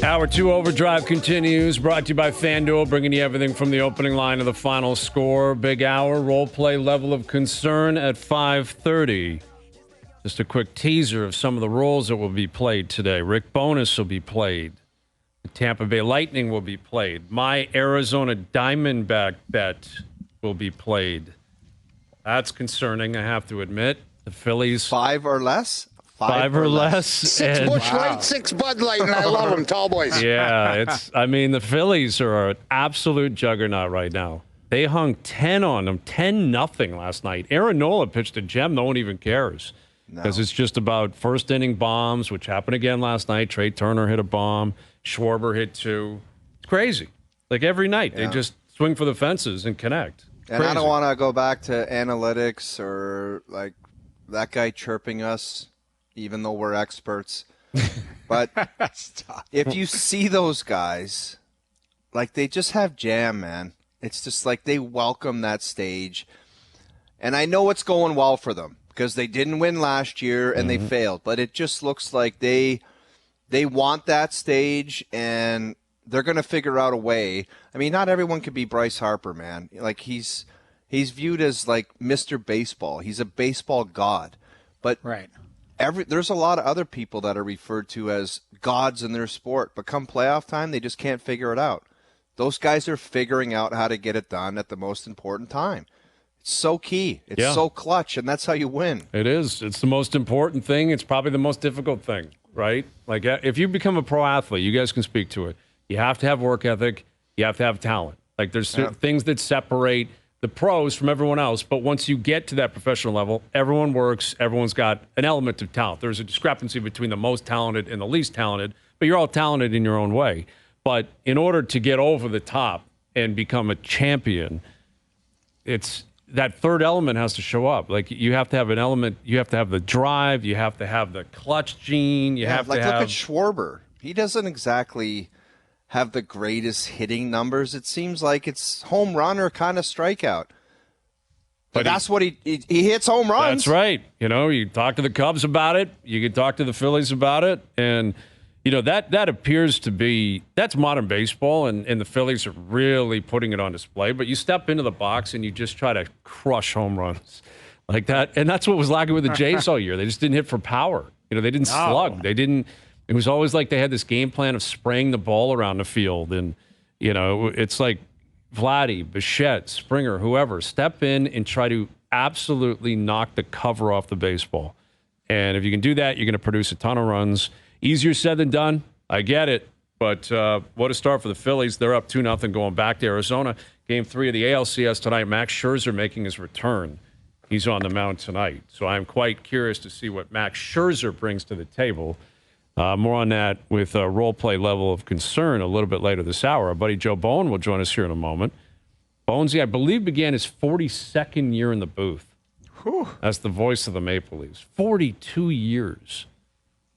Hour 2 Overdrive continues, brought to you by FanDuel, bringing you everything from the opening line to the final score. Big hour, role play level of concern at 5:30. Just a quick teaser of some of the roles that will be played today. Rick Bowness will be played. The Tampa Bay Lightning will be played. My Arizona Diamondback bet will be played. That's concerning, I have to admit. The Phillies. 5 or less? Five or less. 6 Busch Light, 6 Bud Light, and I love them, tall boys. Yeah, the Phillies are an absolute juggernaut right now. They hung 10 on them, 10-0 last night. Aaron Nola pitched a gem. No one even cares because it's just about first-inning bombs, which happened again last night. Trey Turner hit a bomb. Schwarber hit 2. It's crazy. Like every night, they just swing for the fences and connect. And I don't want to go back to analytics or like that guy chirping us, even though we're experts. But if you see those guys, like they just have jam, man. It's just like they welcome that stage. And I know it's going well for them because they didn't win last year and they failed. But it just looks like they want that stage and they're going to figure out a way. I mean, not everyone can be Bryce Harper, man. Like he's viewed as like Mr. Baseball. He's a baseball god. But there's a lot of other people that are referred to as gods in their sport. But come playoff time, they just can't figure it out. Those guys are figuring out how to get it done at the most important time. It's so key. It's so clutch, and that's how you win. It is. It's the most important thing. It's probably the most difficult thing, right? Like if you become a pro athlete, you guys can speak to it. You have to have work ethic. You have to have talent. Like there's things that separate the pros from everyone else. But once you get to that professional level, everyone works. Everyone's got an element of talent. There's a discrepancy between the most talented and the least talented, but you're all talented in your own way. But in order to get over the top and become a champion, it's that third element has to show up. Like you have to have an element. You have to have the drive. You have to have the clutch gene. You have to have. Look at Schwarber. He doesn't exactly have the greatest hitting numbers. It seems like it's home run or kind of strikeout. But that's what he hits home runs. That's right. You know, you talk to the Cubs about it. You can talk to the Phillies about it. And, you know, that appears to be, that's modern baseball, and the Phillies are really putting it on display. But you step into the box and you just try to crush home runs like that. And that's what was lacking with the Jays all year. They just didn't hit for power. You know, they didn't slug. They didn't. It was always like they had this game plan of spraying the ball around the field. And, you know, it's like Vladdy, Bichette, Springer, whoever, step in and try to absolutely knock the cover off the baseball. And if you can do that, you're going to produce a ton of runs. Easier said than done. I get it. But what a start for the Phillies. They're up 2-0 going back to Arizona. Game 3 of the ALCS tonight. Max Scherzer making his return. He's on the mound tonight. So I'm quite curious to see what Max Scherzer brings to the table. More on that with a role play level of concern a little bit later this hour. Our buddy Joe Bowen will join us here in a moment. Bonesy, I believe, began his 42nd year in the booth. As the voice of the Maple Leafs. 42 years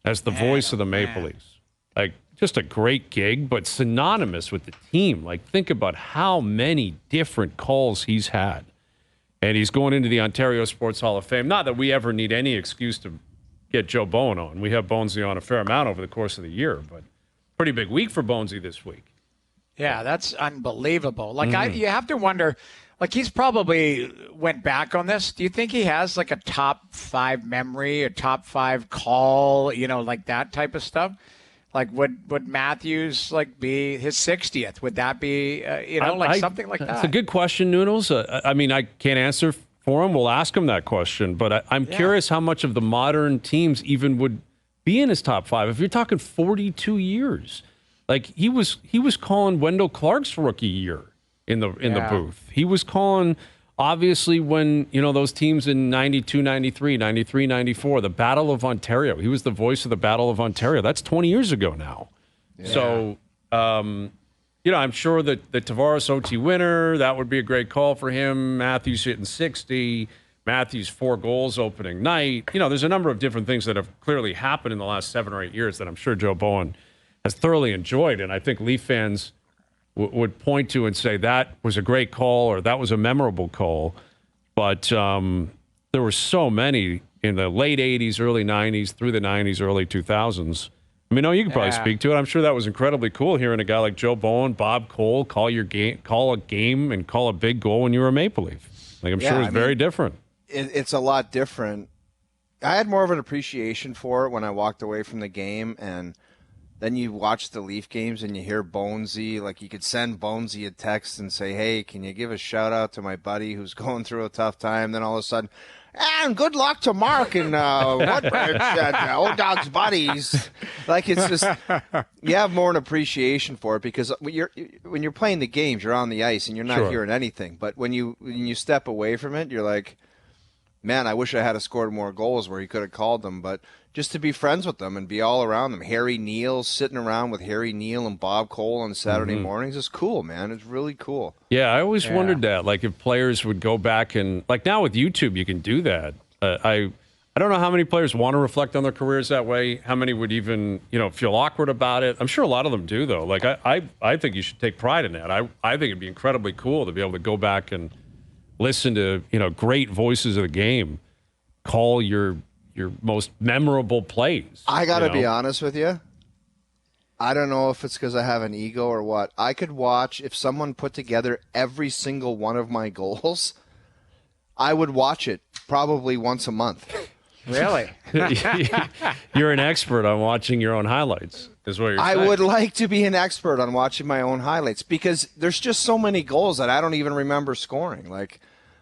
as the voice of the Maple Leafs. Like, just a great gig, but synonymous with the team. Like, think about how many different calls he's had. And he's going into the Ontario Sports Hall of Fame. Not that we ever need any excuse to get Joe Bowen on. We have Bonesy on a fair amount over the course of the year, but pretty big week for Bonesy this week. Yeah, that's unbelievable. Like, you have to wonder, like, he's probably went back on this. Do you think he has, like, a top 5 memory, a top 5 call, you know, like that type of stuff? Like, would Matthews, like, be his 60th? Would that be, something like that? That's a good question, Noodles. I mean, I can't answer for him. We'll ask him that question. But I'm curious how much of the modern teams even would be in his top 5. If you're talking 42 years. Like, he was calling Wendell Clark's rookie year in the booth. He was calling, obviously, when, you know, those teams in 92, 93, 93, 94, the Battle of Ontario. He was the voice of the Battle of Ontario. That's 20 years ago now. Yeah. So, you know, I'm sure that the Tavares OT winner, that would be a great call for him. Matthews hitting 60. Matthews 4 goals opening night. You know, there's a number of different things that have clearly happened in the last 7 or 8 years that I'm sure Joe Bowen has thoroughly enjoyed. And I think Leaf fans would point to and say that was a great call or that was a memorable call. But there were so many in the late 80s, early 90s, through the 90s, early 2000s. I mean, no, you can probably speak to it. I'm sure that was incredibly cool hearing a guy like Joe Bowen, Bob Cole call a game and call a big goal when you were a Maple Leaf. Like, I'm sure it's very different. It's a lot different. I had more of an appreciation for it when I walked away from the game, and then you watch the Leaf games and you hear Bonesy. Like, you could send Bonesy a text and say, hey, can you give a shout-out to my buddy who's going through a tough time? Then all of a sudden, and good luck to Mark and Woodbridge and Old Dog's buddies. Like, it's just, you have more an appreciation for it because when you're playing the games, you're on the ice and you're not hearing anything. But when you step away from it, you're like, man, I wish I had scored more goals where he could have called them. But just to be friends with them and be all around them. Harry Neal, sitting around with Harry Neal and Bob Cole on Saturday mornings is cool, man. It's really cool. Yeah, I always wondered that. Like, if players would go back and, like, now with YouTube, you can do that. I don't know how many players want to reflect on their careers that way. How many would even, feel awkward about it? I'm sure a lot of them do, though. Like, I think you should take pride in that. I think it'd be incredibly cool to be able to go back and listen to, great voices of the game call your most memorable plays. I got to be honest with you. I don't know if it's because I have an ego or what. I could watch, if someone put together every single one of my goals, I would watch it probably once a month. Really? You're an expert on watching your own highlights, is what you're saying. I would like to be an expert on watching my own highlights because there's just so many goals that I don't even remember scoring. Like,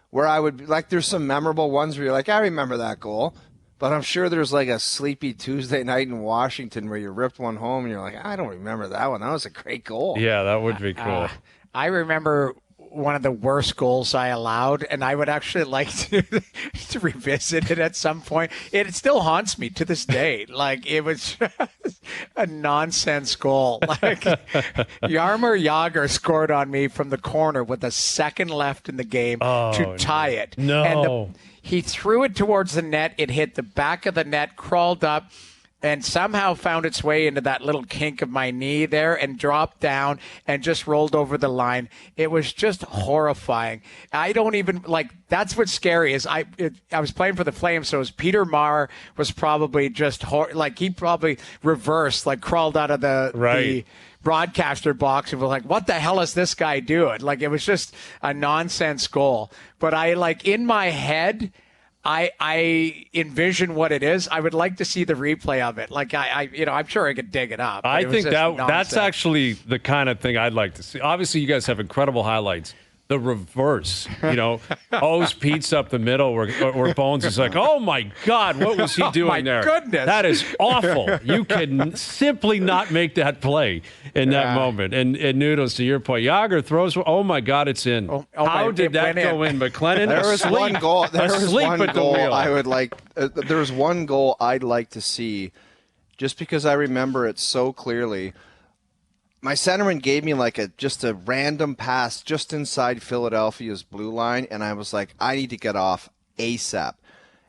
where I would, like, there's some memorable ones where you're like, I remember that goal. But I'm sure there's like a sleepy Tuesday night in Washington where you ripped one home and you're like, I don't remember that one. That was a great goal. Yeah, that would be cool. I remember one of the worst goals I allowed, and I would actually like to revisit it at some point. It still haunts me to this day. Like, it was just a nonsense goal. Like, Jaromir Jagr scored on me from the corner with a second left in the game to tie it. No. And he threw it towards the net. It hit the back of the net, crawled up, and somehow found its way into that little kink of my knee there and dropped down and just rolled over the line. It was just horrifying. I don't even, like, that's what's scary is I was playing for the Flames, so Peter Marr was probably just, he probably reversed, like crawled out of the broadcaster box and was like, what the hell is this guy doing? Like, it was just a nonsense goal. But in my head, I envision what it is. I would like to see the replay of it. Like, I'm sure I could dig it up. I think that's actually the kind of thing I'd like to see. Obviously, you guys have incredible highlights. The reverse, O's Pete's up the middle where Bones is like, oh, my God, what was he doing there? Goodness. That is awful. You can simply not make that play in that moment. And Noodles, to your point, Jagr throws, oh, my God, it's in. How did that go in? McLennan, there was one goal. I would like. There was one goal I'd like to see, just because I remember it so clearly. My centerman gave me just a random pass just inside Philadelphia's blue line, and I was like, I need to get off ASAP.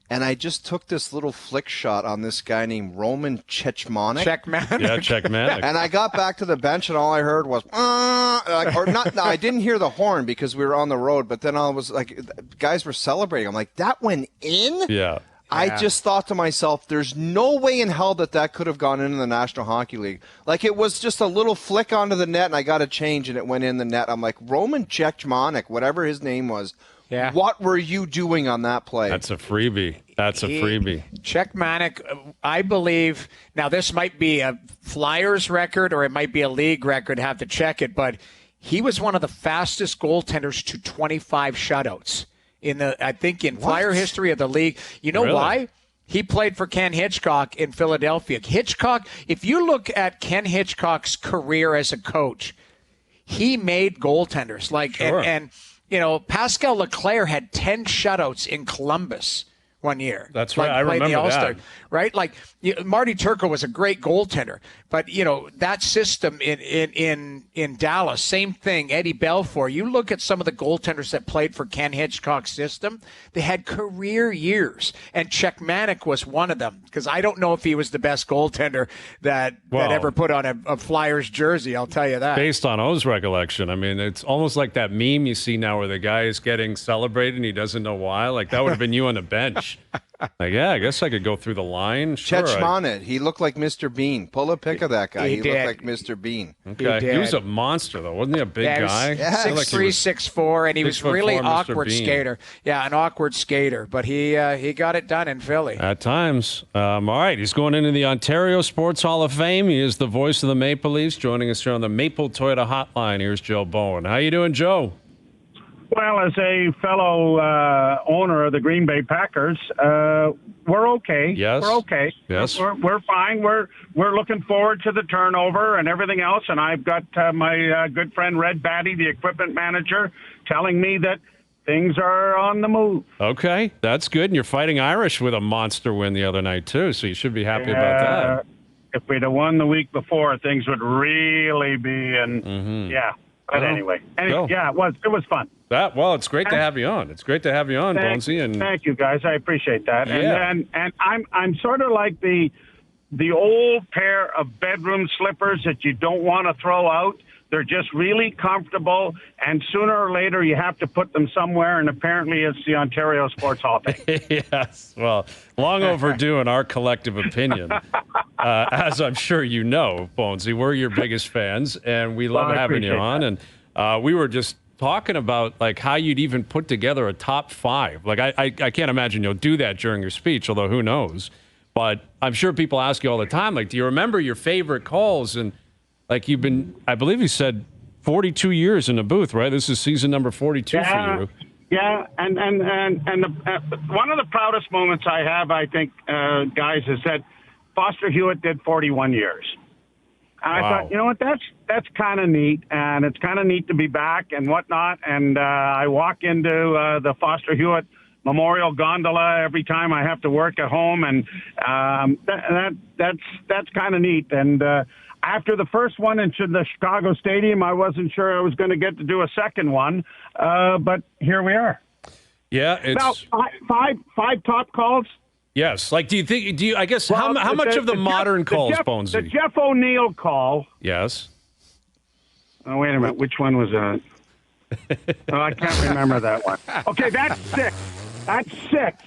And I just took this little flick shot on this guy named Roman Cechmanek. Yeah, Cechmanek. And I got back to the bench, and all I heard was, I didn't hear the horn because we were on the road, but then I was like, guys were celebrating. I'm like, that went in? Yeah. I just thought to myself, there's no way in hell that could have gone into the National Hockey League. Like, it was just a little flick onto the net, and I got a change, and it went in the net. I'm like, Roman Cechmanek, whatever his name was, what were you doing on that play? That's a freebie. Cechmanek, I believe, now this might be a Flyers record or it might be a league record, have to check it, but he was one of the fastest goaltenders to 25 shutouts. In Flyer history of the league. You know why? He played for Ken Hitchcock in Philadelphia. Hitchcock, if you look at Ken Hitchcock's career as a coach, he made goaltenders. And Pascal Leclerc had 10 shutouts in Columbus one year. That's right. I remember the All-Star, that. Right? Marty Turco was a great goaltender, but that system in Dallas, same thing. Eddie Belfour. You look at some of the goaltenders that played for Ken Hitchcock's system; they had career years, and Cechmanek was one of them. Because I don't know if he was the best goaltender that ever put on a Flyers jersey. I'll tell you that. Based on O's recollection, I mean, it's almost like that meme you see now where the guy is getting celebrated and he doesn't know why. Like, that would have been you on the bench. Yeah, I guess I could go through the line. Sure. Chechmanet, he looked like Mr. Bean. Pull a pic of that guy. He looked like Mr. Bean. Okay. He was a monster, though. Wasn't he a big guy? Yeah. 6'3", 6'4", and he was really 6'4" Mr. awkward Bean. skater. Yeah, an awkward skater, but he got it done in Philly. At times. All right, he's going into the Ontario Sports Hall of Fame. He is the voice of the Maple Leafs, joining us here on the Maple Toyota Hotline. Here's Joe Bowen. How you doing, Joe? Well, as a fellow owner of the Green Bay Packers, we're okay. Yes. We're okay. Yes. We're fine. We're looking forward to the turnover and everything else. And I've got my good friend Red Batty, the equipment manager, telling me that things are on the move. Okay, that's good. And you're fighting Irish with a monster win the other night, too, so you should be happy about that. If we'd have won the week before, things would really be yeah. But anyway, yeah, it was fun. Well, it's great to have you on. It's great to have you on, Bonesy. And thank you, guys. I appreciate that. Yeah. And I'm sort of like the old pair of bedroom slippers that you don't want to throw out. They're just really comfortable, and sooner or later you have to put them somewhere, and apparently it's the Ontario Sports Hall of Fame. Yes, well, long overdue in our collective opinion. As I'm sure you know, Bonesy, we're your biggest fans, and we love having you on. that. And we were just talking about like how you'd even put together a top five. Like I can't imagine you'll do that during your speech, although who knows. But I'm sure people ask you all the time, like, do you remember your favorite calls? And like you've been, I believe you said 42 years in the booth, right? This is season number 42 for you. Yeah, and one of the proudest moments I have, I think, guys, is that Foster Hewitt did 41 years. And Wow. I thought, you know what, that's kind of neat, and it's kind of neat to be back and whatnot. And I walk into the Foster Hewitt Memorial Gondola every time I have to work at home, and that's kind of neat. And after the first one in the Chicago Stadium, I wasn't sure I was going to get to do a second one, but here we are. Yeah, it's Now, five top calls. yes. Like, do you? I guess how much of the modern calls, Bonesy? The Jeff O'Neill call. Yes. Oh, wait a minute. Which one was that? Oh, I can't remember that one. Okay, that's six.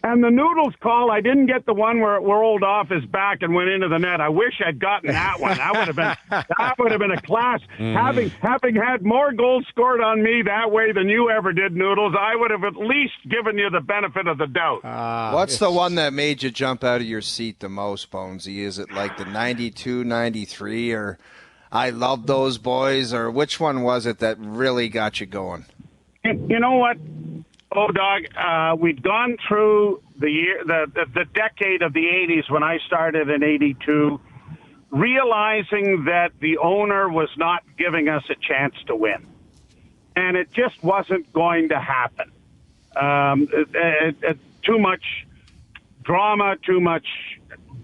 And the Noodles call, I didn't get the one where it rolled off his back and went into the net. I wish I'd gotten that one. That would have been a class. Having had more goals scored on me that way than you ever did, Noodles, I would have at least given you the benefit of the doubt. What's the one that made you jump out of your seat the most, Bonesy? Is it like the 92, 93, or I love those boys, or which one was it that really got you going? You know what? Oh, dog, we'd gone through the decade of the 80s when I started in 82, realizing that the owner was not giving us a chance to win. And it just wasn't going to happen. Too much drama, too much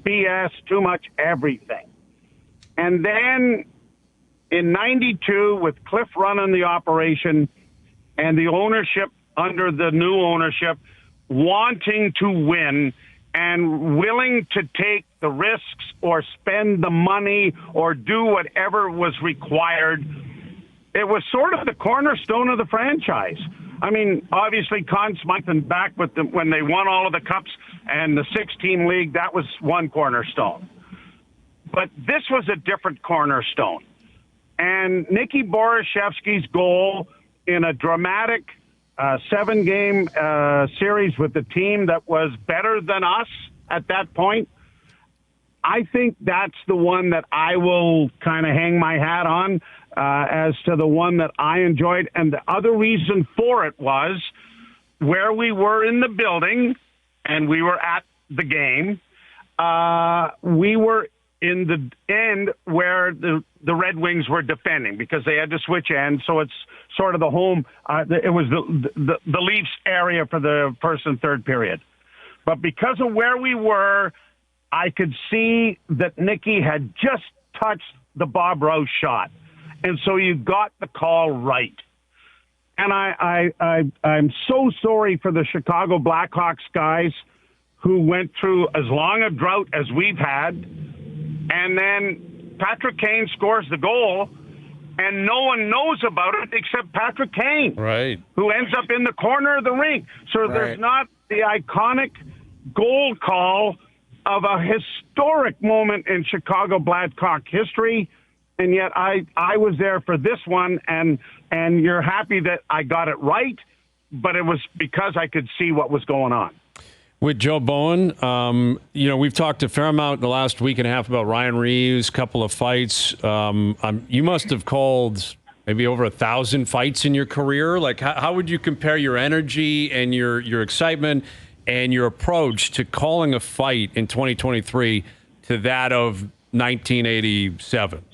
BS, too much everything. And then in 92, with Cliff running the operation and the ownership under the new ownership wanting to win and willing to take the risks or spend the money or do whatever was required, it was sort of the cornerstone of the franchise. I mean, obviously, Conn Smythe and back with them when they won all of the cups and the 6-team league, that was one cornerstone. But this was a different cornerstone. And Nicky Borishevsky's goal in a dramatic 7-game series with the team that was better than us at that point, I think that's the one that I will kind of hang my hat on as to the one that I enjoyed. And the other reason for it was where we were in the building and we were at the game. We were in the end where the Red Wings were defending because they had to switch ends. So it's sort of the home. It was the Leafs area for the first and third period. But because of where we were, I could see that Nicky had just touched the Bob Rouse shot. And so you got the call right. And I'm so sorry for the Chicago Blackhawks guys who went through as long a drought as we've had. And then Patrick Kane scores the goal, and no one knows about it except Patrick Kane, right? Who ends up in the corner of the rink. So there's not the iconic goal call of a historic moment in Chicago Blackhawk history, and yet I was there for this one, and you're happy that I got it right, but it was because I could see what was going on. With Joe Bowen, we've talked a fair amount in the last week and a half about Ryan Reeves, couple of fights. You must have called maybe over 1,000 fights in your career. Like, how would you compare your energy and your excitement and your approach to calling a fight in 2023 to that of 1987?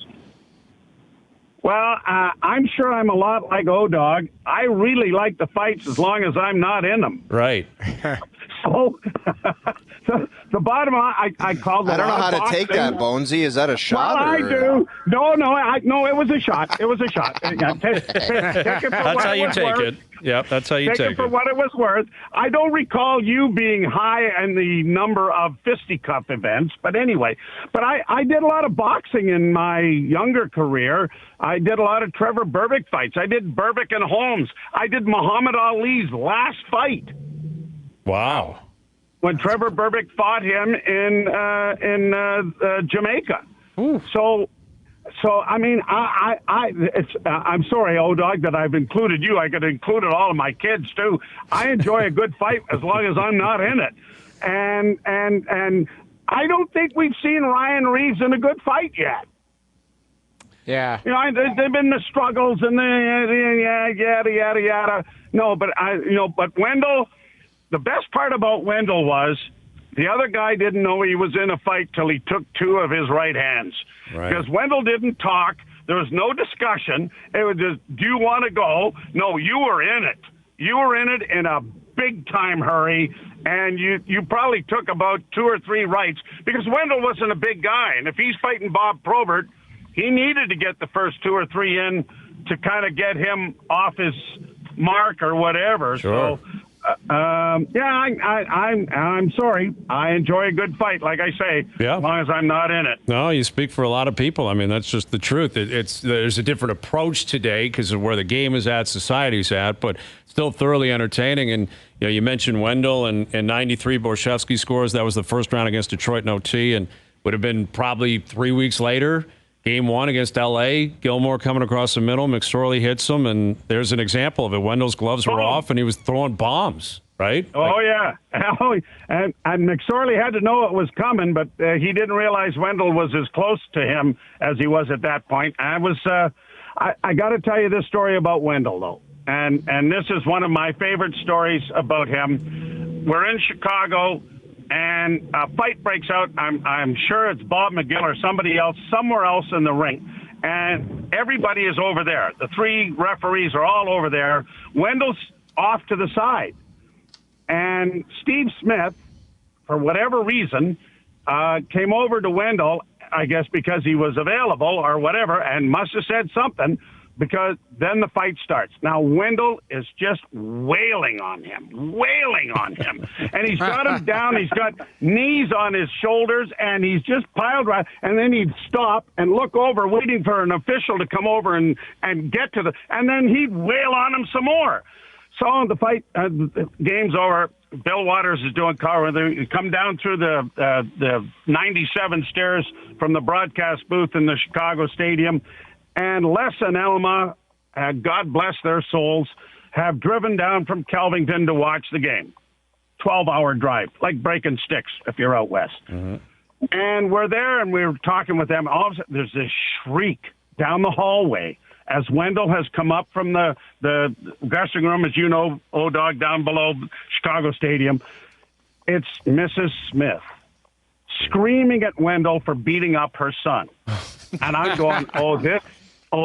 Well, I'm sure I'm a lot like O-Dog. I really like the fights as long as I'm not in them. Right. So, the bottom line, I called it. I don't know how to take that, Bonesy. Is that a shot? Well, I do. No, it was a shot. It was a shot. Yeah, take it for that's how you take it. Yeah, that's how you take it. Take it for what it was worth. I don't recall you being high in the number of fisticuff events, but anyway. But I did a lot of boxing in my younger career. I did a lot of Trevor Berbick fights. I did Berbick and Holmes. I did Muhammad Ali's last fight. Wow. When Trevor Berbick fought him in Jamaica. Ooh. So I mean, I'm sorry, O-Dog, that I've included you. I could have included all of my kids too. I enjoy a good fight as long as I'm not in it, and I don't think we've seen Ryan Reeves in a good fight yet. Yeah. There've been the struggles and the yada yada. No, but but Wendell. The best part about Wendell was the other guy didn't know he was in a fight till he took two of his right hands. Right. Because Wendell didn't talk. There was no discussion. It was just, do you want to go? No, you were in it. You were in it in a big-time hurry, and you probably took about two or three rights because Wendell wasn't a big guy. And if he's fighting Bob Probert, he needed to get the first two or three in to kind of get him off his mark or whatever. Sure. So, I'm sorry. I enjoy a good fight, like I say, as long as I'm not in it. No, you speak for a lot of people. I mean, that's just the truth. There's a different approach today because of where the game is at, society's at, but still thoroughly entertaining. And you mentioned Wendell and 93 Borshevsky scores. That was the first round against Detroit in OT, and would have been probably 3 weeks later. Game one against L.A., Gilmore coming across the middle, McSorley hits him, and there's an example of it. Wendell's gloves were off, and he was throwing bombs, right? Oh, yeah. And McSorley had to know it was coming, but he didn't realize Wendell was as close to him as he was at that point. I got to tell you this story about Wendell, though, and this is one of my favorite stories about him. We're in Chicago, and a fight breaks out. I'm sure it's Bob McGill or somebody else, somewhere else in the ring. And everybody is over there. The three referees are all over there. Wendell's off to the side. And Steve Smith, for whatever reason, came over to Wendell, I guess because he was available or whatever, and must have said something, because then the fight starts. Now, Wendell is just wailing on him. And he's got him down. He's got knees on his shoulders, and he's just piled right. And then he'd stop and look over, waiting for an official to come over and get to and then he'd wail on him some more. So the fight, the game's over. Bill Waters is doing color. They come down through the 97 stairs from the broadcast booth in the Chicago Stadium. And Les and Elma, God bless their souls, have driven down from Kelvington to watch the game. 12-hour drive, like breaking sticks if you're out west. Mm-hmm. And we're there, and we're talking with them. All of a sudden, there's this shriek down the hallway as Wendell has come up from the dressing room, as you know, O-Dog, down below Chicago Stadium. It's Mrs. Smith screaming at Wendell for beating up her son. And I'm going,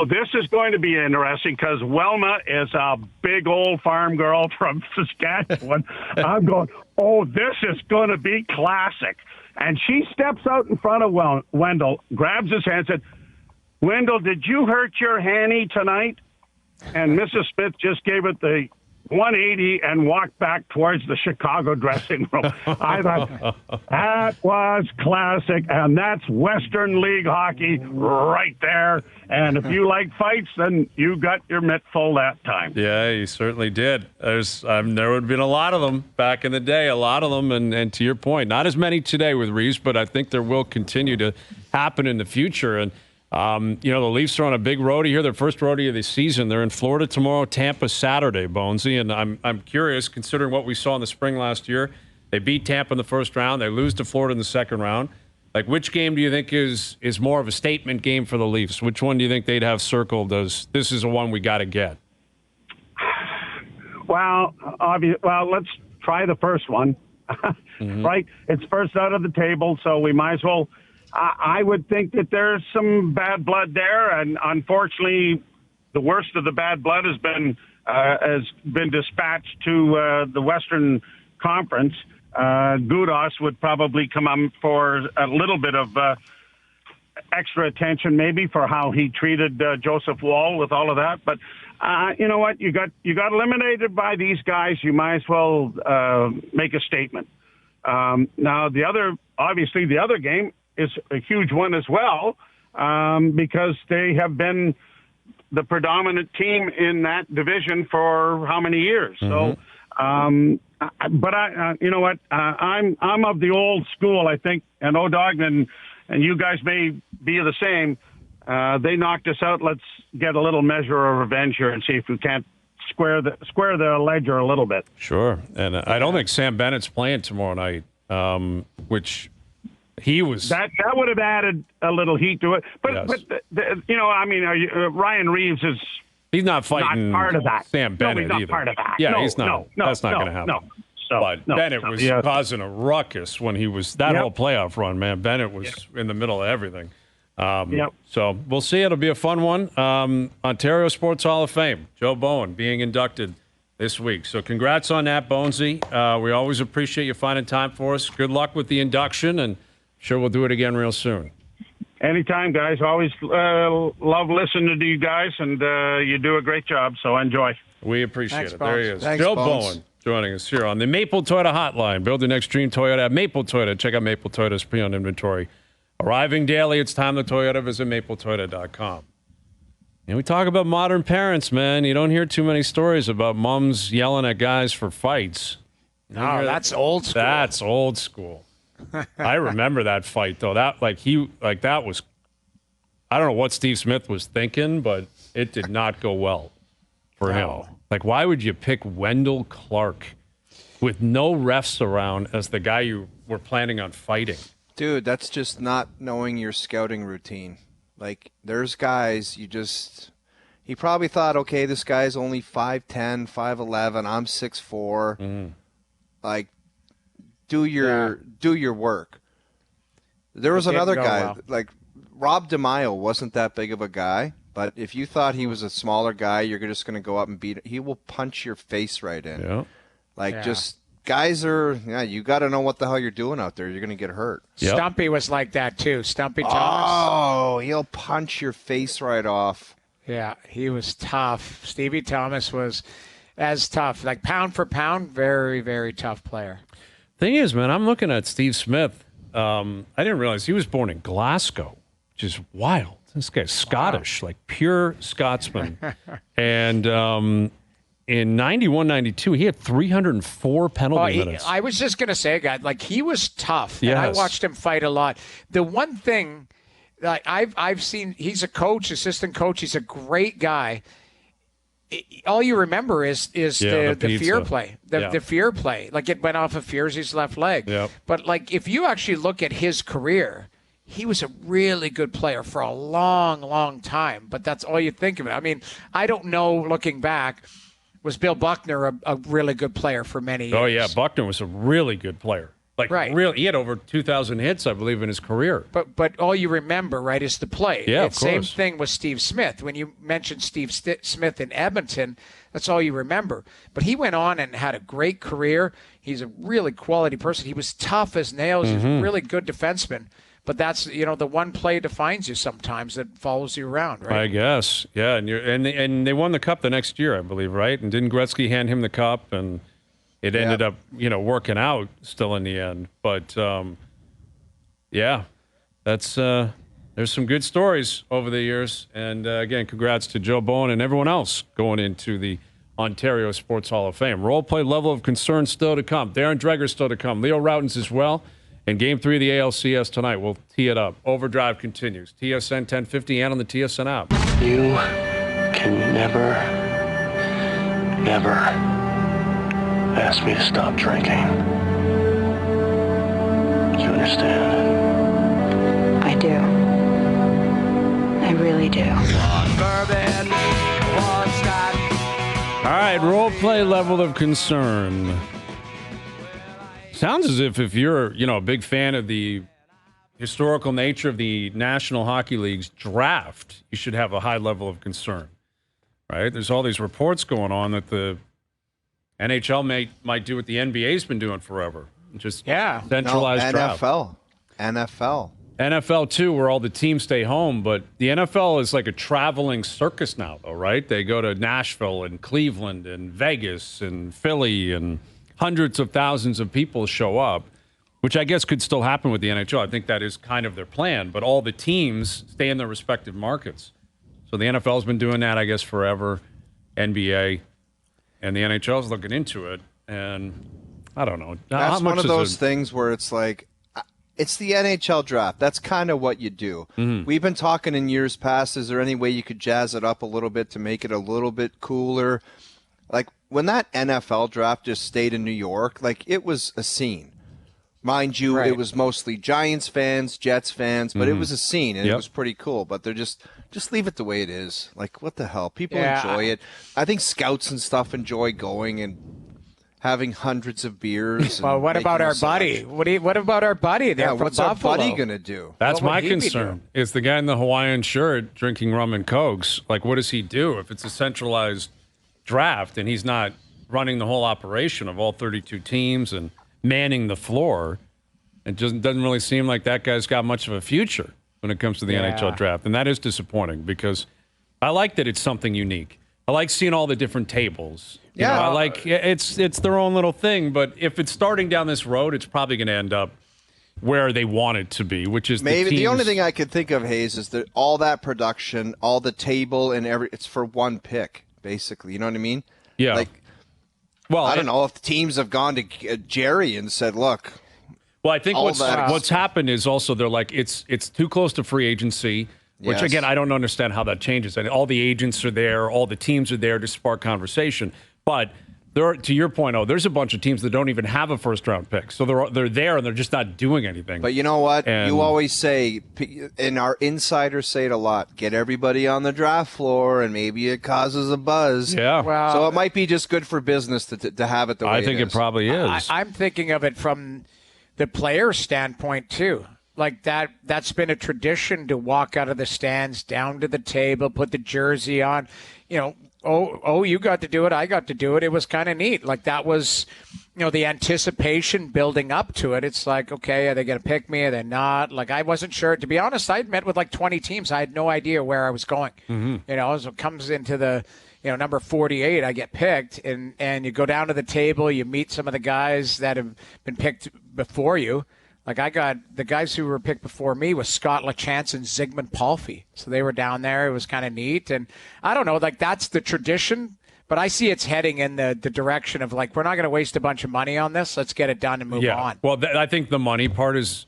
this is going to be interesting because Wilma is a big old farm girl from Saskatchewan. I'm going, this is going to be classic. And she steps out in front of Wendell, grabs his hand, and said, Wendell, did you hurt your Hanny tonight? And Mrs. Smith just gave it the 180 and walked back towards the Chicago dressing room. I thought, that was classic, and that's Western League hockey right there. And if you like fights, then you got your mitt full that time. Yeah, you certainly did. There would have been a lot of them back in the day, a lot of them. And to your point, not as many today with Reeves, but I think there will continue to happen in the future. And the Leafs are on a big roadie here, their first roadie of the season. They're in Florida tomorrow, Tampa Saturday, Bonesy. And I'm curious, considering what we saw in the spring last year. They beat Tampa in the first round. They lose to Florida in the second round. Like, which game do you think is more of a statement game for the Leafs? Which one do you think they'd have circled as this is the one we got to get? Well, let's try the first one, right? It's first out of the table, so we might as well. I would think that there's some bad blood there, and unfortunately, the worst of the bad blood has been dispatched to the Western Conference. Gudas would probably come up for a little bit of extra attention, maybe for how he treated Joseph Wall with all of that. But you know what? You got eliminated by these guys. You might as well make a statement. Now, the other game is a huge one as well, because they have been the predominant team in that division for how many years? So, but you know what? I'm of the old school, I think, and O-Dog and you guys may be the same. They knocked us out. Let's get a little measure of revenge here and see if we can't square the ledger a little bit. Sure, and I don't think Sam Bennett's playing tomorrow night, which. He was that would have added a little heat to it, but Ryan Reeves is he's not fighting not part of that. Sam Bennett he's not either. part of that. Yeah, no, he's not. No, that's not going to happen. No. So, but Bennett was causing a ruckus when he was whole playoff run. Man, Bennett was in the middle of everything. So we'll see. It'll be a fun one. Ontario Sports Hall of Fame. Joe Bowen being inducted this week. So congrats on that, Bonesy. We always appreciate you finding time for us. Good luck with the induction, and sure we'll do it again real soon. Anytime, guys. Always love listening to you guys, and you do a great job, so enjoy. We appreciate it. Bones. There he is. Thanks, Joe Bones. Bowen joining us here on the Maple Toyota Hotline. Build your next dream Toyota at Maple Toyota. Check out Maple Toyota's pre-owned inventory. Arriving daily, it's time to Toyota. Visit mapletoyota.com. And we talk about modern parents, man. You don't hear too many stories about moms yelling at guys for fights. No, that's old school. That's old school. I remember that fight though. That was. I don't know what Steve Smith was thinking, but it did not go well for him. Like, why would you pick Wendell Clark with no refs around as the guy you were planning on fighting? Dude, that's just not knowing your scouting routine. Like, there's guys he probably thought, okay, this guy's only 5'10", 5'11", I'm 6'4". Like, do your work. There was another guy, like Rob DeMaio wasn't that big of a guy, but if you thought he was a smaller guy, you're just going to go up and beat it. He will punch your face right in. Yeah. Just guys you got to know what the hell you're doing out there. You're going to get hurt. Yep. Stumpy was like that too. Stumpy Thomas. Oh, he'll punch your face right off. Yeah, he was tough. Stevie Thomas was as tough. Like pound for pound, very, very tough player. Thing is, man, I'm looking at Steve Smith. I didn't realize he was born in Glasgow, which is wild. This guy's Scottish, like pure Scotsman. And in 91, 92, he had 304 penalty minutes. I was just going to say, guy, like he was tough. Yes. And I watched him fight a lot. The one thing that I've seen, he's a coach, assistant coach. He's a great guy. All you remember is the fear play, the fear play. Like it went off of Fierzy's left leg. Yep. But like if you actually look at his career, he was a really good player for a long, long time. But that's all you think of it. I mean, I don't know. Looking back, was Bill Buckner a really good player for many years? Oh yeah, Buckner was a really good player. Like really, he had over 2,000 hits, I believe, in his career. But all you remember, right, is the play. Yeah, of course. Same thing with Steve Smith. When you mentioned Steve Smith in Edmonton, that's all you remember. But he went on and had a great career. He's a really quality person. He was tough as nails. He's a really good defenseman. But that's, the one play defines you sometimes that follows you around, right? I guess, yeah. And they won the cup the next year, I believe, right? And didn't Gretzky hand him the cup? And it ended up, working out still in the end. But yeah, that's there's some good stories over the years. And again, congrats to Joe Bowen and everyone else going into the Ontario Sports Hall of Fame. Role play level of concern still to come. Darren Dreger still to come. Leo Routens as well. And Game 3 of the ALCS tonight. We'll tee it up. OverDrive continues. TSN 1050 and on the TSN app. You can never, ever ask me to stop drinking. Do you understand? I do. I really do. All right, role play level of concern. Sounds as if you're, a big fan of the historical nature of the National Hockey League's draft, you should have a high level of concern, right? There's all these reports going on that the NHL might do what the NBA's been doing forever, just centralized draft. NFL too, where all the teams stay home, but the NFL is like a traveling circus now, though, right? They go to Nashville and Cleveland and Vegas and Philly, and hundreds of thousands of people show up, which I guess could still happen with the NHL. I think that is kind of their plan, but all the teams stay in their respective markets. So the NFL's been doing that, I guess, forever, NBA, and the NHL's looking into it, and I don't know. That's one of those things where it's like, it's the NHL draft. That's kind of what you do. Mm-hmm. We've been talking in years past, is there any way you could jazz it up a little bit to make it a little bit cooler? Like, when that NFL draft just stayed in New York, like, it was a scene. Mind you, It was mostly Giants fans, Jets fans, but it was a scene, and it was pretty cool. But they're just leave it the way it is. Like, what the hell? People enjoy it. I think scouts and stuff enjoy going and having hundreds of beers. Well, what about our buddy? What about our buddy there from what's Buffalo? our buddy going to do? That's my concern. Is the guy in the Hawaiian shirt drinking rum and cokes, like, what does he do if it's a centralized draft and he's not running the whole operation of all 32 teams and manning the floor? It just doesn't really seem like that guy's got much of a future when it comes to the NHL draft. And that is disappointing because I like that it's something unique. I like seeing all the different tables. I like it's their own little thing, but if it's starting down this road, it's probably going to end up where they want it to be, which is maybe the only thing I could think of, Hayes, is that all that production, all the table and it's for one pick. Basically, you know what I mean? Yeah. Like, I don't know if the teams have gone to Jerry and said, "Look." Well, I think what's happened is also they're like it's too close to free agency, which again I don't understand how that changes. And all the agents are there, all the teams are there to spark conversation. But to your point, there's a bunch of teams that don't even have a first round pick, so they're there and they're just not doing anything. But you know what? You always say, and our insiders say it a lot, get everybody on the draft floor, and maybe it causes a buzz. Yeah. Well, so it might be just good for business to have it the way I think it is. It probably is. I'm thinking of it from the player standpoint too. Like that's been a tradition to walk out of the stands, down to the table, put the jersey on. You got to do it, I got to do it. It was kind of neat. Like that was, the anticipation building up to it. It's like, okay, are they going to pick me? Are they not? Like I wasn't sure. To be honest, I'd met with like 20 teams. I had no idea where I was going. Mm-hmm. So it comes into the, number 48, I get picked, and you go down to the table, you meet some of the guys that have been picked before you. Like I got the guys who were picked before me was Scott LaChance and Zygmunt Palffy. So they were down there. It was kind of neat. And I don't know, like that's the tradition, but I see it's heading in the direction of like, we're not going to waste a bunch of money on this. Let's get it done and move on. Well, I think the money part is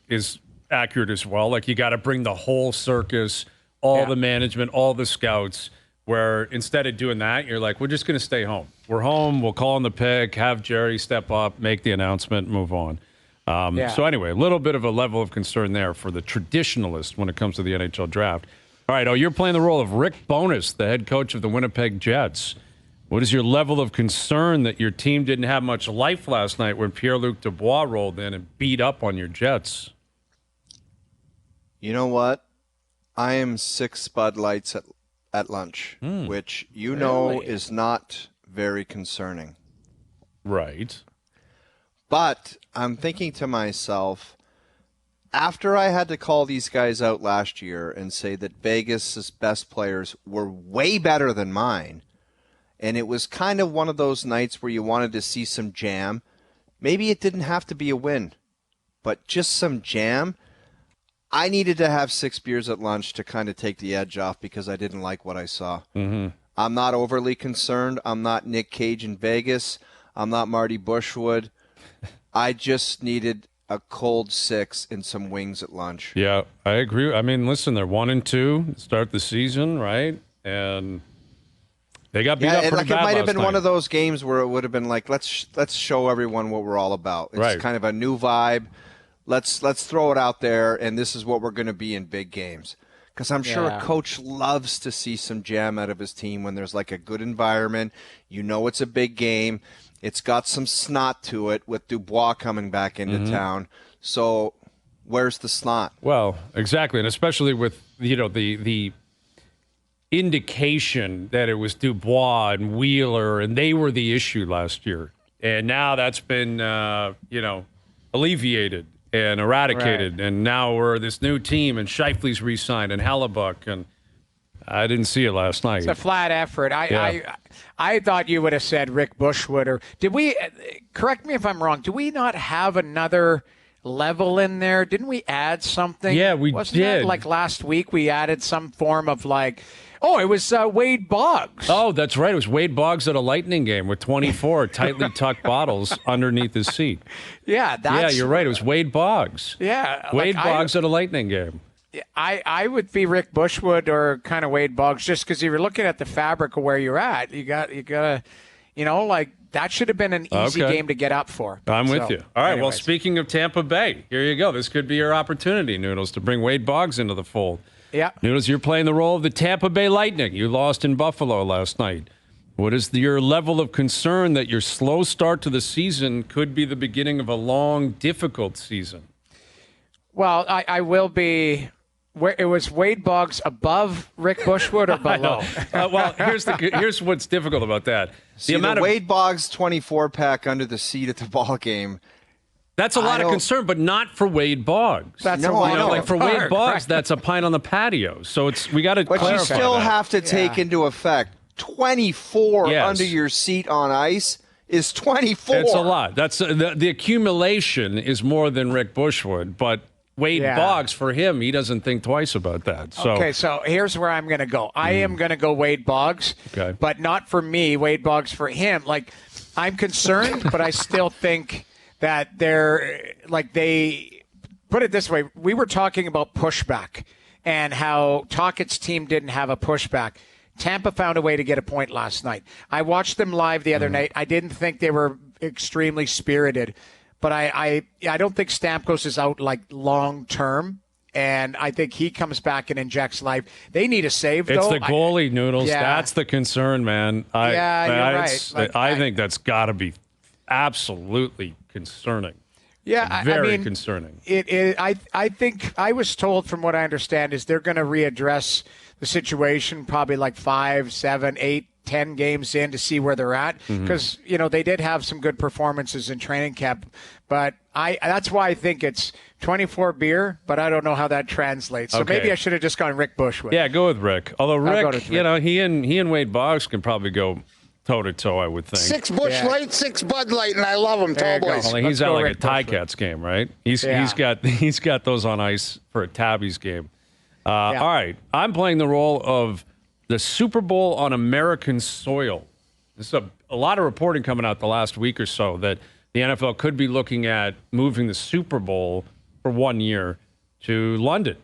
accurate as well. Like you got to bring the whole circus, all the management, all the scouts, where instead of doing that, you're like, we're just going to stay home. We're home. We'll call on the pick, have Jerry step up, make the announcement, move on. So anyway, a little bit of a level of concern there for the traditionalist when it comes to the NHL draft. All right, you're playing the role of Rick Bowness, the head coach of the Winnipeg Jets. What is your level of concern that your team didn't have much life last night when Pierre-Luc Dubois rolled in and beat up on your Jets? You know what? I am 6 Bud Lights at lunch, which know is not very concerning. Right. But I'm thinking to myself, After I had to call these guys out last year and say that Vegas' best players were way better than mine, and it was kind of one of those nights where you wanted to see some jam, maybe it didn't have to be a win, but just some jam. I needed to have 6 beers at lunch to kind of take the edge off because I didn't like what I saw. Mm-hmm. I'm not overly concerned. I'm not Nick Cage in Vegas. I'm not Marty Bushwood. I just needed a cold 6 and some wings at lunch. Yeah, I agree. I mean, listen, they're 1-2 to start the season, right? And they got beat up pretty like bad it might have last been one night. of those games where it would have been like, let's show everyone what we're all about. It's Right. kind of a new vibe. Let's throw it out there, and this is what we're going to be in big games. Because I'm sure a coach loves to see some jam out of his team when there's like a good environment. You know it's a big game. It's got some snot to it with Dubois coming back into town. So where's the snot? Well, exactly, and especially with the indication that it was Dubois and Wheeler, and they were the issue last year, and now that's been alleviated and eradicated, and now we're this new team, and Scheifele's re-signed, and Hellebuck, and I didn't see it last night. It's a flat effort. I thought you would have said Rick Bushwood, or did we? Correct me if I'm wrong. Do we not have another level in there? Didn't we add something? Yeah, we Wasn't did. That like last week we added some form of like, oh, it was Wade Boggs. Oh, that's right. It was Wade Boggs at a Lightning game with 24 tightly tucked bottles underneath his seat. Yeah, Yeah, you're right. It was Wade Boggs. Yeah, Wade like, Boggs at a Lightning game. I would be Rick Bushwood or kind of Wade Boggs, just because if you're looking at the fabric of where you're at, you gotta, like that should have been an easy Okay. game to get up for. I'm with you. All right. Well, anyways. speaking of Tampa Bay, here you go. This could be your opportunity, Noodles, to bring Wade Boggs into the fold. Yeah. Noodles, you're playing the role of the Tampa Bay Lightning. You lost in Buffalo last night. What is your level of concern that your slow start to the season could be the beginning of a long, difficult season? Well, I will be. It was Wade Boggs above Rick Bushwood or below? Well, here's what's difficult about that. See, the Wade Boggs 24-pack under the seat at the ball game. That's a lot of don't- concern, but not for Wade Boggs. That's No, a I wild know. Like for card, Wade Boggs, right? that's a pint on the patio. So we got to But clarify you still that. have to take into effect 24 Yes. under your seat on ice is 24. It's a lot. That's the accumulation is more than Rick Bushwood, but Wade Yeah. Boggs, for him, he doesn't think twice about that. So Okay, so here's where I'm going to go. I am going to go Wade Boggs, Okay. but not for me, Wade Boggs for him. Like, I'm concerned, but I still think that they put it this way. We were talking about pushback and how Talkett's team didn't have a pushback. Tampa found a way to get a point last night. I watched them live the other night. I didn't think they were extremely spirited. But I don't think Stamkos is out like long term, and I think he comes back and injects life. They need a save. it's though. the goalie, Noodles. Yeah. That's the concern, man. You're right. Like, I think that's got to be absolutely concerning. Yeah, Very I mean, concerning. I think I was told, from what I understand, is they're going to readdress the situation probably like 5, 7, 8, 10 games in to see where they're at, because they did have some good performances in training camp, but that's why I think it's 24 beer, but I don't know how that translates. So Okay. maybe I should have just gone Rick Bushwood. Yeah, go with Rick. Although I'll go Rick, with Rick. he and Wade Boggs can probably go toe to toe, I would think. 6 Bush Yeah. Light, 6 Bud Light, and I love them, There tall you go. boys. Well, he's Let's at go like Rick a Tie Bushwood. Cats game, right? He's Yeah. got those on ice for a Tabbies game. Yeah. All right, I'm playing the role of the Super Bowl on American soil. There's a lot of reporting coming out the last week or so that the NFL could be looking at moving the Super Bowl for 1 year to London,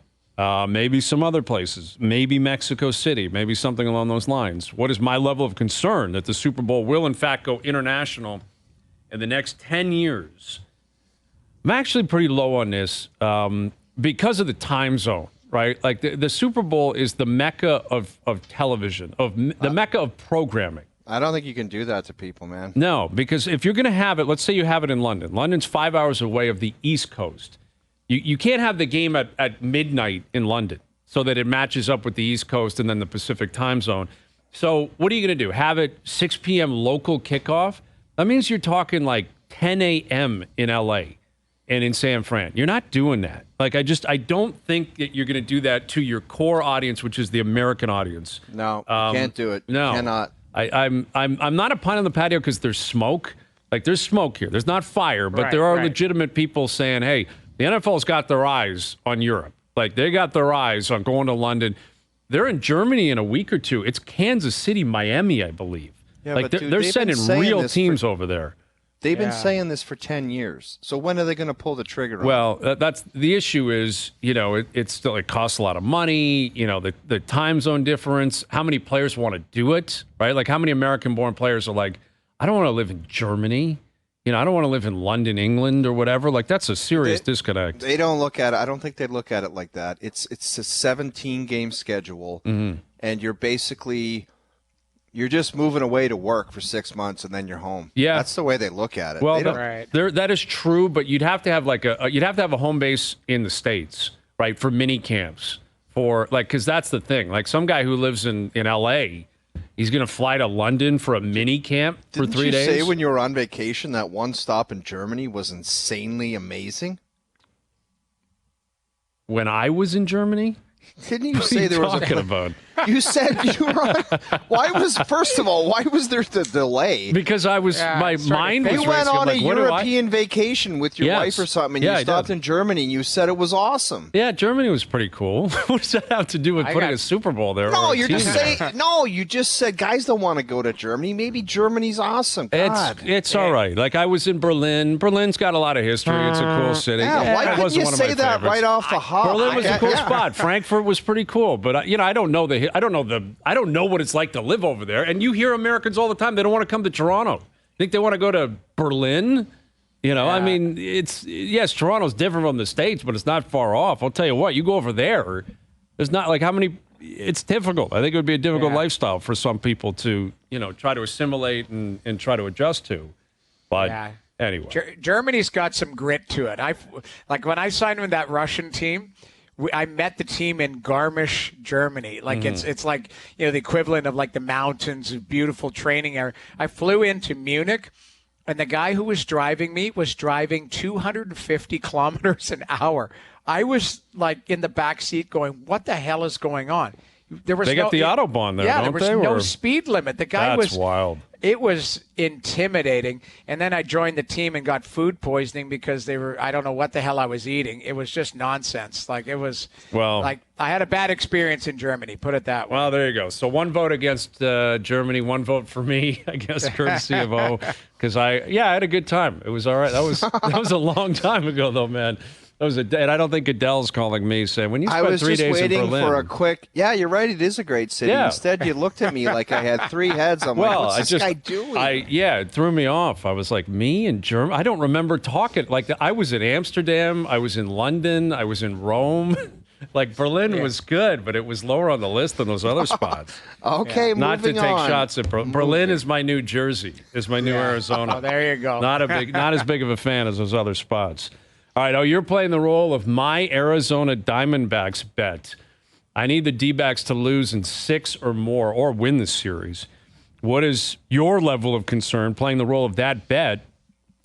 maybe some other places, maybe Mexico City, maybe something along those lines. What is my level of concern that the Super Bowl will, in fact, go international in the next 10 years? I'm actually pretty low on this because of the time zone, right? Like the Super Bowl is the mecca of television, the mecca of programming. I don't think you can do that to people, man. No, because if you're going to have it, let's say you have it in London. London's 5 hours away of the East Coast. You can't have the game at midnight in London so that it matches up with the East Coast and then the Pacific time zone. So what are you going to do? Have it 6 p.m. local kickoff? That means you're talking like 10 a.m. in L.A. and in San Fran. You're not doing that. Like, I don't think that you're going to do that to your core audience, which is the American audience. No, can't do it. No, Cannot. I'm not a pint on the patio because there's smoke. Like, there's smoke here. There's not fire, but there are legitimate people saying, hey, the NFL's got their eyes on Europe. Like, they got their eyes on going to London. They're in Germany in a week or two. It's Kansas City, Miami, I believe. Yeah, like, but dude, they're they've sending been saying real this teams over there. They've been saying this for 10 years. So when are they going to pull the trigger on Well, that's the issue is, it's still, it costs a lot of money, the time zone difference, how many players want to do it, right? Like, how many American-born players are like, I don't want to live in Germany. I don't want to live in London, England, or whatever. Like, that's a serious disconnect. They don't look at it. I don't think they look at it like that. It's a 17-game schedule, and you're just moving away to work for 6 months, and then you're home. Yeah, that's the way they look at it. Well, that is true, but you'd have to have a home base in the States, right, for mini camps, because that's the thing. Like, some guy who lives in L.A., he's going to fly to London for a mini camp for 3 days. Didn't you say when you were on vacation that one stop in Germany was insanely amazing? When I was in Germany? Didn't you say there was talking about? You said you were on. Why was there the delay? Because I was my mind was You went racing. on Like, a European vacation with your wife or something, and you stopped in Germany, and you said it was awesome. Yeah, Germany was pretty cool. What does that have to do with putting a Super Bowl there? No, you're just saying. No, you just said guys don't want to go to Germany. Maybe Germany's awesome. God. It's all right. Like, I was in Berlin. Berlin's got a lot of history. It's a cool city. Yeah, why couldn't you say that right off the hop? Berlin was a cool spot. Frankfurt was pretty cool, but I don't know what it's like to live over there. And you hear Americans all the time, they don't want to come to Toronto. Think they want to go to Berlin? I mean, Toronto's different from the States, but it's not far off. I'll tell you what, you go over there, there's not like it's difficult. I think it would be a difficult lifestyle for some people to, try to assimilate and try to adjust to. But anyway. Germany's got some grit to it. Like when I signed with that Russian team, I met the team in Garmisch, Germany. Like it's like, the equivalent of like the mountains, a beautiful training area. I flew into Munich, and the guy who was driving me was driving 250 kilometers an hour. I was like in the back seat going, what the hell is going on? They got the Autobahn there, don't they? There was no speed limit. The guy That's wild. It was intimidating. And then I joined the team and got food poisoning because I don't know what the hell I was eating. It was just nonsense. Like, it was, I had a bad experience in Germany, put it that way. Well, there you go. So one vote against Germany, one vote for me, I guess, courtesy of O, because I had a good time. It was all right. That was a long time ago, though, man. And I don't think Adele's calling me saying, when you spent 3 days in Berlin. I was just waiting for a quick, you're right, it is a great city. Yeah. Instead, you looked at me like I had three heads. I'm like, what's this guy doing? It threw me off. I was like, me in Germany? I don't remember talking. Like, I was in Amsterdam, I was in London, I was in Rome. Like, Berlin was good, but it was lower on the list than those other spots. Okay, Not to moving take on. shots at Berlin is my New Jersey, is my new Arizona. Oh, there you go. Not as big of a fan as those other spots. All right, you're playing the role of my Arizona Diamondbacks bet. I need the D-backs to lose in 6 or more or win the series. What is your level of concern playing the role of that bet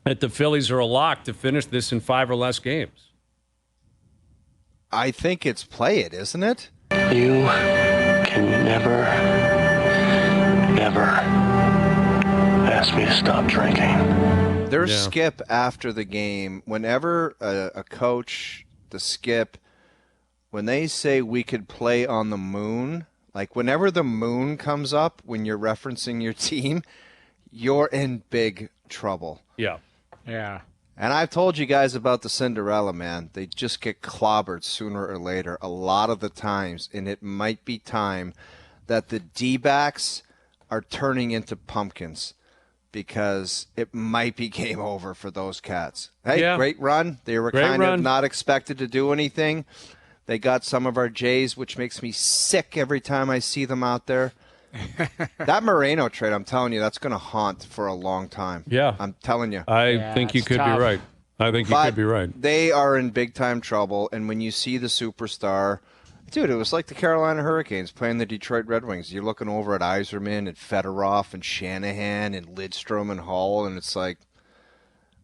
that the Phillies are a lock to finish this in 5 or less games? I think it's play it, isn't it? You can never ask me to stop drinking. There's Skip after the game. Whenever a coach, the Skip, when they say we could play on the moon, like whenever the moon comes up when you're referencing your team, you're in big trouble. Yeah. Yeah. And I've told you guys about the Cinderella, man. They just get clobbered sooner or later a lot of the times, and it might be time that the D-backs are turning into pumpkins, because it might be game over for those Cats. Hey, great run. They were kind of not expected to do anything. They got some of our Jays, which makes me sick every time I see them out there. That Moreno trade, I'm telling you, that's going to haunt for a long time. Yeah. I'm telling you. I think you could be right. I think you could be right. They are in big-time trouble, and when you see the superstar – dude, it was like the Carolina Hurricanes playing the Detroit Red Wings. You're looking over at Yzerman and Fedorov and Shanahan and Lidstrom and Hull, and it's like,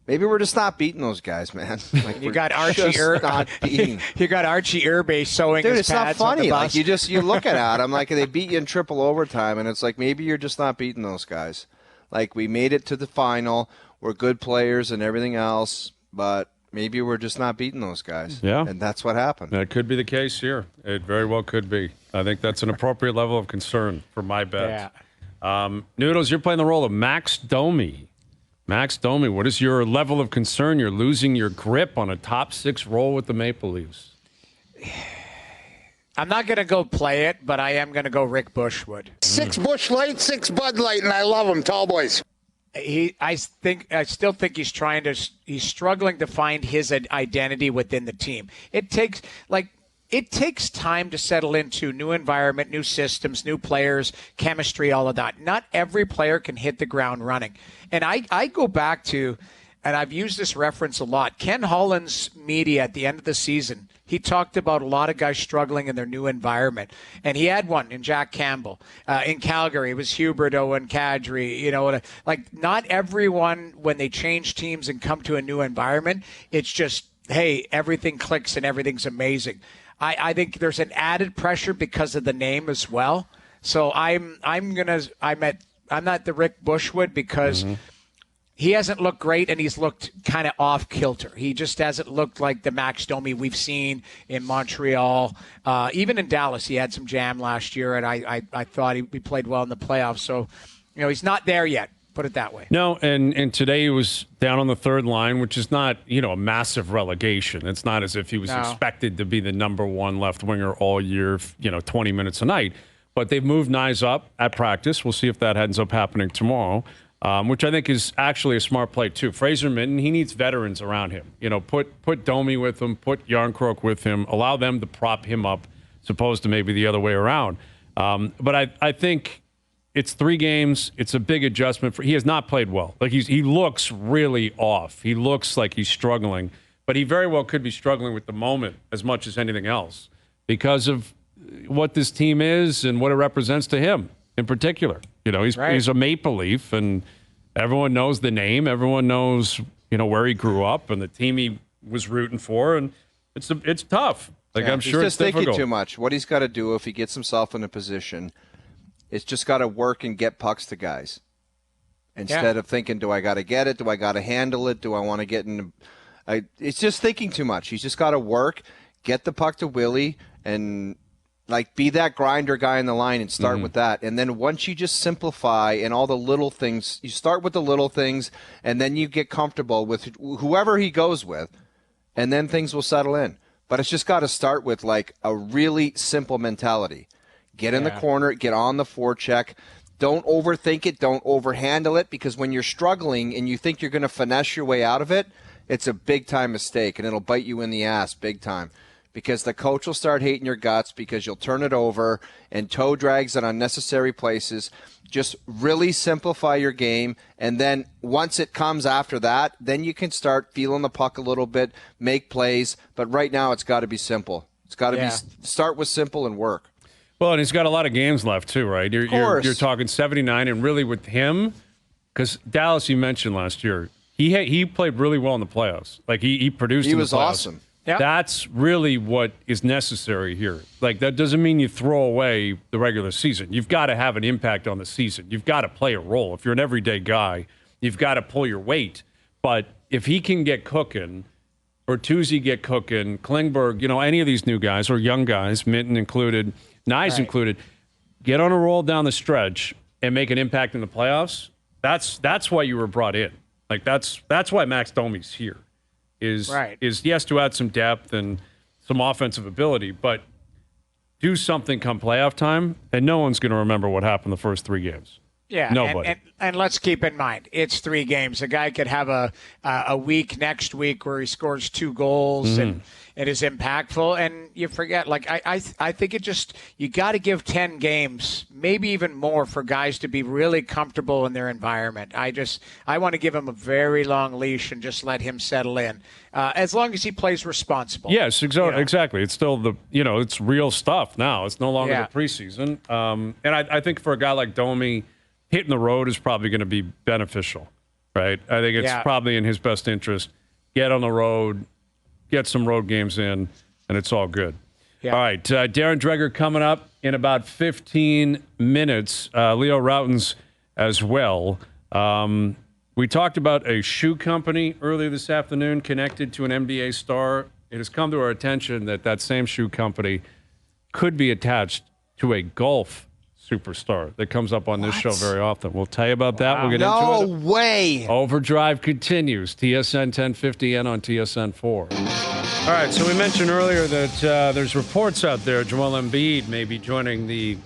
Maybe we're just not beating those guys, man. Like You got Archie not beating. You got Archie Irbe sewing Dude, his it's not pads on the funny. bus. Like you look at them like they beat you in triple overtime, and it's like maybe you're just not beating those guys. Like we made it to the final, we're good players and everything else, but maybe we're just not beating those guys. Yeah, and that's what happened. That could be the case here. It very well could be. I think that's an appropriate level of concern for my bet. Yeah. Noodles, you're playing the role of Max Domi. Max Domi, what is your level of concern? You're losing your grip on a top 6 role with the Maple Leafs. I'm not going to go play it, but I am going to go Rick Bushwood. 6 Bush Light, 6 Bud Light, and I love them, tall boys. I still think he's struggling to find his identity within the team. It takes time to settle into new environment, new systems, new players, chemistry, all of that. Not every player can hit the ground running. And I go back to, and I've used this reference a lot, Ken Holland's media at the end of the season. He talked about a lot of guys struggling in their new environment. And he had one in Jack Campbell. In Calgary, it was Huberdeau and Kadri. You know, like not everyone, when they change teams and come to a new environment, it's just, hey, everything clicks and everything's amazing. I think there's an added pressure because of the name as well. So I'm not the Rick Bushwood because he hasn't looked great and he's looked kind of off kilter. He just hasn't looked like the Max Domi we've seen in Montreal. Even in Dallas, he had some jam last year, and I thought he played well in the playoffs. So, he's not there yet. Put it that way. No, and today he was down on the third line, which is not, a massive relegation. It's not as if he was expected to be the number 1 left winger all year, 20 minutes a night. But they've moved Nyes up at practice. We'll see if that ends up happening tomorrow, which I think is actually a smart play too. Fraser Minten, he needs veterans around him. Put Domi with him, put Yarncroke with him, allow them to prop him up, as opposed to maybe the other way around. But I think it's 3 games. It's a big adjustment. He has not played well. Like he looks really off. He looks like he's struggling, but he very well could be struggling with the moment as much as anything else because of what this team is and what it represents to him in particular. He's a Maple Leaf, and everyone knows the name. Everyone knows where he grew up and the team he was rooting for, and it's tough. I'm sure he's just it's difficult. thinking too much. What he's got to do if he gets himself in a position. It's just got to work and get pucks to guys. Instead of thinking, do I got to get it? Do I got to handle it? Do I want to get in? It's just thinking too much. He's just got to work, get the puck to Willie, and be that grinder guy in the line and start with that. And then once you just simplify and all the little things, you start with the little things, and then you get comfortable with whoever he goes with, and then things will settle in. But it's just got to start with a really simple mentality. Get in the corner, get on the forecheck. Don't overthink it. Don't overhandle it, because when you're struggling and you think you're going to finesse your way out of it, it's a big-time mistake, and it'll bite you in the ass big time, because the coach will start hating your guts because you'll turn it over and toe drags in unnecessary places. Just really simplify your game, and then once it comes after that, then you can start feeling the puck a little bit, make plays. But right now it's got to be simple. It's got to be start with simple and work. Well, and he's got a lot of games left, too, right? You're talking 79, and really with him, because Dallas, you mentioned last year, he played really well in the playoffs. He produced. He was awesome. Yep. That's really what is necessary here. That doesn't mean you throw away the regular season. You've got to have an impact on the season. You've got to play a role. If you're an everyday guy, you've got to pull your weight. But if he can get cooking, Bertuzzi get cooking, Klingberg, any of these new guys or young guys, Minten included, Nyes included, get on a roll down the stretch and make an impact in the playoffs. That's why you were brought in. That's why Max Domi's here. Is he has to add some depth and some offensive ability, but do something come playoff time, and no one's going to remember what happened the first 3 games. Yeah, nobody. And let's keep in mind, it's 3 games. A guy could have a week next week where he scores 2 goals and it is impactful, and you forget. I think you got to give 10 games, maybe even more, for guys to be really comfortable in their environment. I want to give him a very long leash and just let him settle in, as long as he plays responsible. Yes, exactly. It's still it's real stuff now. It's no longer the preseason, and I think for a guy like Domi, hitting the road is probably going to be beneficial. right? I think it's probably in his best interest. Get on the road, get some road games in, and it's all good. Yeah. All right, Darren Dreger coming up in about 15 minutes. Leo Rautins as well. We talked about a shoe company earlier this afternoon connected to an NBA star. It has come to our attention that that same shoe company could be attached to a golf superstar that comes up on this show very often. We'll tell you about that. We'll get into it. No way. OverDrive continues. TSN 1050N on TSN 4. All right, so we mentioned earlier that there's reports out there Joel Embiid may be joining the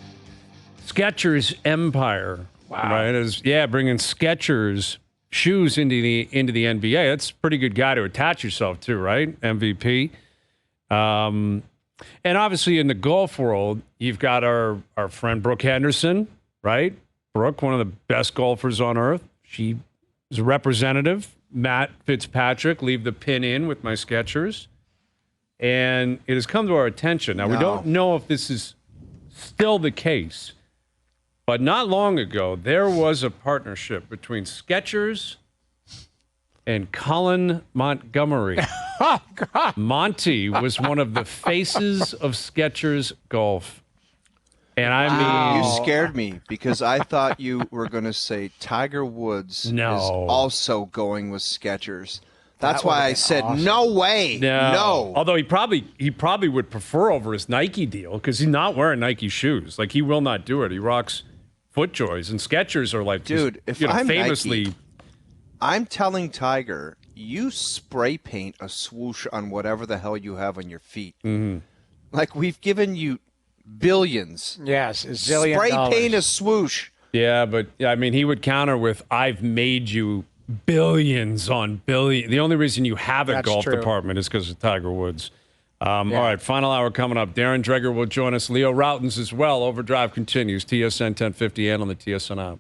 Skechers empire. Wow. Right? Bringing Skechers shoes into the NBA. That's a pretty good guy to attach yourself to, right? MVP. And obviously in the golf world, you've got our friend Brooke Henderson, right? Brooke, one of the best golfers on earth. She is a representative. Matt Fitzpatrick, leave the pin in with my Skechers. And it has come to our attention. Now, we don't know if this is still the case, but not long ago, there was a partnership between Skechers and Colin Montgomery. Oh, God. Monty was one of the faces of Skechers golf. And I mean... You scared me because I thought you were going to say Tiger Woods is No. also going with Skechers. That's why I said, awesome. no way. No. Although he probably would prefer over his Nike deal because he's not wearing Nike shoes. Like, he will not do it. He rocks FootJoys, and Skechers are like, Dude, if I'm Nike, I'm telling Tiger, you spray paint a swoosh on whatever the hell you have on your feet. Mm-hmm. Like, we've given you billions. Yes, a zillion Spray dollars. paint a swoosh. Yeah, but I mean, he would counter with, I've made you billions on billions. The only reason you have a golf department is because of Tiger Woods. All right, final hour coming up. Darren Dreger will join us. Leo Rautins as well. OverDrive continues. TSN 1050 and on the TSN app.